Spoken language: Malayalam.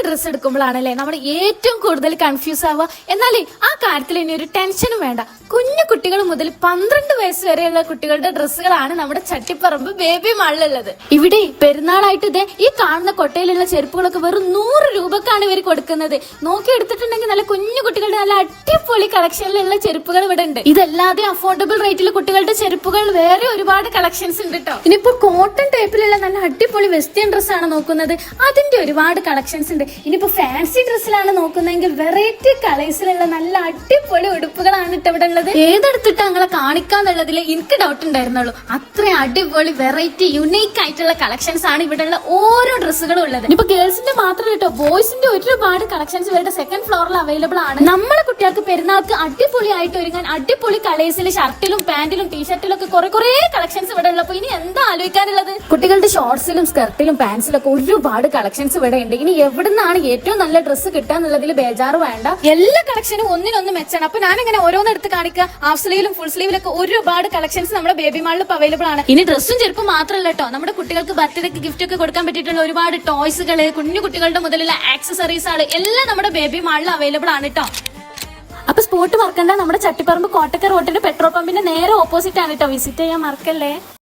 ഡ്രസ്സ് എടുക്കുമ്പോഴാണല്ലേ നമ്മൾ ഏറ്റവും കൂടുതൽ കൺഫ്യൂസ് ആവുക. എന്നാലേ ആ കാര്യത്തിൽ ഇനി ഒരു ടെൻഷനും വേണ്ട. കുഞ്ഞു കുട്ടികൾ മുതൽ 12 വയസ്സ് വരെയുള്ള കുട്ടികളുടെ ഡ്രസ്സുകളാണ് നമ്മുടെ ചട്ടിപ്പറമ്പ് ബേബി മാളിലുള്ളത്. ഇവിടെ പെരുന്നാളായിട്ട് ഇതേ ഈ കാണുന്ന കൊട്ടയിലുള്ള ചെരുപ്പുകളൊക്കെ വെറും 100 രൂപക്കാണ് ഇവർ കൊടുക്കുന്നത്. നോക്കി എടുത്തിട്ടുണ്ടെങ്കിൽ നല്ല കുഞ്ഞു കുട്ടികളുടെ നല്ല അടിപൊളി കളക്ഷനിലുള്ള ചെരുപ്പുകൾ ഇവിടെ ഉണ്ട്. ഇതല്ലാതെ അഫോർഡബിൾ റേറ്റിൽ കുട്ടികളുടെ ചെരുപ്പുകൾ വേറെ ഒരുപാട് കളക്ഷൻസ് ഉണ്ട് കേട്ടോ. ഇനിയിപ്പോ കോട്ടൺ ടൈപ്പിലുള്ള നല്ല അടിപൊളി വെസ്റ്റേൺ ഡ്രസ് ആണ് നോക്കുന്നത്, അതിന്റെ ഒരുപാട് കളക്ഷൻസ് ഉണ്ട്. ഇനിയിപ്പോ ഫാൻസി ഡ്രസ്സിലാണ് നോക്കുന്നതെങ്കിൽ വെറൈറ്റി കളേഴ്സിലുള്ള നല്ല അടിപൊളി ഉടുപ്പുകളാണ് ഇവിടെ ഉള്ളത്. ഏതെടുത്തിട്ട് അങ്ങനെ കാണിക്കാന്നുള്ളതിൽ എനിക്ക് ഡൗട്ട് ഉണ്ടായിരുന്നുള്ളൂ. അത്ര അടിപൊളി വെറൈറ്റി യുണീക്ക് ആയിട്ടുള്ള കളക്ഷൻസ് ആണ് ഇവിടെ ഉള്ള ഓരോ ഡ്രസ്സുകളും ഉള്ളത്. ഇപ്പൊ ഗേൾസിന്റെ മാത്രമല്ല കേട്ടോ, ബോയ്സിന്റെ ഒരുപാട് കളക്ഷൻസ് ഇവരുടെ സെക്കൻഡ് ഫ്ലോറിൽ അവൈലബിൾ ആണ്. നമ്മളെ കുട്ടികൾക്ക് പെരുന്നാൾക്ക് അടിപൊളിയായിട്ട് ഒരുങ്ങാൻ അടിപൊളി കളേഴ്സിൽ ഷർട്ടിലും പാന്റിലും ടീഷർട്ടിലും ഒക്കെ കുറെ കളക്ഷൻസ് ഇവിടെ ഉള്ളപ്പോ ഇനി എന്താ ആലോചിക്കാനുള്ളത്? കുട്ടികളുടെ ഷോർട്സിലും സ്കർട്ടിലും പാൻസിലും ഒക്കെ ഒരുപാട് കളക്ഷൻസ് ഇവിടെ ഉണ്ട്. ഇനി എവിടുന്നാണ് ഏറ്റവും നല്ല ഡ്രസ്സ് കിട്ടാന്നുള്ളതിൽ ബേജാറ് വേണ്ട. എല്ലാ കളക്ഷനും ഒന്നിനൊന്ന് മെച്ചാണ്. അപ്പൊ ഞാൻ ഇങ്ങനെ ഓരോന്നെടുത്ത് കാണിക്കുക. ഹാഫ് സ്ലീവിലും ഫുൾ സ്ലീവിലൊക്കെ ഒരുപാട് കളക്ഷൻസ് നമ്മുടെ ബേബി മാളിൽ ഇപ്പൊ അവൈലബിൾ ആണ്. ഇനി ഡ്രസ്സും ചെറുപ്പം മാത്രമല്ല കേട്ടോ, നമ്മുടെ കുട്ടികൾക്ക് ബർത്ത്ഡേക്ക് ഗിഫ്റ്റ് ഒക്കെ കൊടുക്കാൻ പറ്റിയിട്ടുള്ള ഒരുപാട് ടോയ്സുകള്, കുഞ്ഞു കുട്ടികളുടെ മുതലുള്ള ആക്സസറീസുകൾ എല്ലാം നമ്മുടെ ബേബി മാളിൽ അവൈലബിൾ ആണ് കേട്ടോ. അപ്പൊ സ്പോട്ട് മറക്കണ്ട, നമ്മുടെ ചട്ടിപ്പറമ്പ് കോട്ടക്കൽ റോഡിന്റെ പെട്രോൾ പമ്പിന്റെ നേരെ ഓപ്പോസിറ്റ് ആണ് കേട്ടോ. വിസിറ്റ് ചെയ്യാൻ മറക്കല്ലേ.